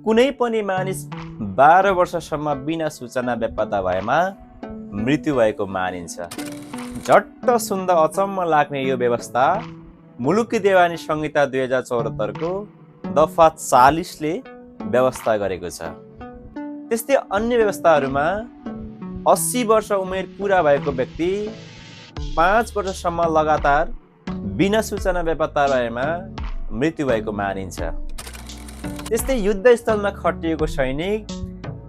कुनै पनि मानिस 12 वर्षसम्म बिना सूचना बेपत्ता भएमा मृत्यु भएको मानिन्छ। झट्ट सुन्दा अचम्म लाग्ने यो व्यवस्था मुलुकी देवानी संहिता 2074 को दफा 40 ले व्यवस्था गरेको छ। त्यस्तै अन्य व्यवस्थाहरूमा 80 वर्ष उमेर पूरा भएको व्यक्ति 5 वर्षसम्म लगातार बिना सूचना बेपत्ता रहेमा मृत्यु भएको मानिन्छ। त्यस्तै युद्धस्थलमा खटिएको सैनिक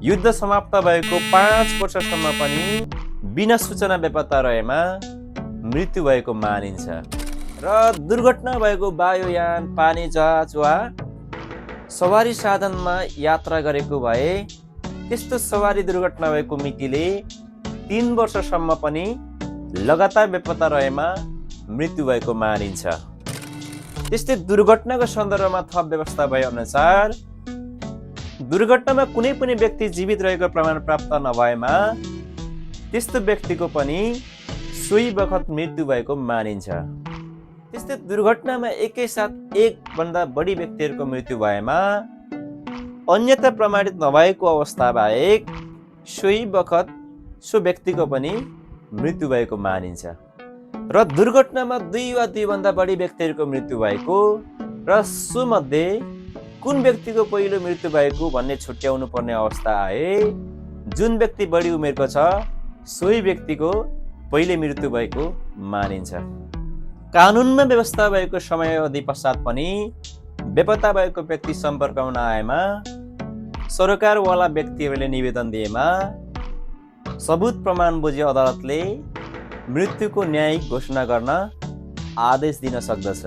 युद्ध समाप्त भएको 5 वर्षसम्म पनि बिना सूचना बेपत्ता रहेमा मृत्यु भएको मानिन्छ। र दुर्घटना भएको वायुयान, पानी जहाज वा सवारी साधनमा यात्रा गरेको भए त्यस्तो सवारी दुर्घटना भएको मितिले 3 वर्षसम्म पनि लगातार बेपत्ता रहेमा मृत्यु भएको मानिन्छ। त्यस्तै दुर्घटनाको सन्दर्भमा थप व्यवस्था भए अनुसार दुर्घटनामा कुनै पनि व्यक्ति जीवित रहेको प्रमाण प्राप्त नभएमा त्यस्तो व्यक्तिको पनि सोही बखत मृत्यु भएको मानिन्छ। त्यस्तै दुर्घटनामा एकैसाथ एक भन्दा बढी व्यक्तिहरूको मृत्यु भएमा अन्यथा प्रमाणित नभएको अवस्था बाहेक सोही बखत सो व्यक्तिको पनि मृत्यु भएको मानिन्छ। र दुर्घटनामा 2 वा 2 भन्दा बढी व्यक्तिहरूको मृत्यु भएको र सो मध्ये कुन व्यक्तिको पहिलो मृत्यु भएको भन्ने छुट्याउनु पर्ने अवस्था आए जुन व्यक्ति बढी उमेरको छ सोही व्यक्तिको पहिले मृत्यु भएको मानिन्छ। कानुनमा व्यवस्था भएको समय अवधि पश्चात पनि बेपत्ता भएको व्यक्ति सम्पर्कमा नआएमा सरकारवाला व्यक्तिहरूले निवेदन दिएमा सबुत प्रमाण बुझी अदालतले मृत्युको न्यायिक घोषणा गर्न आदेश दिन सक्दछ।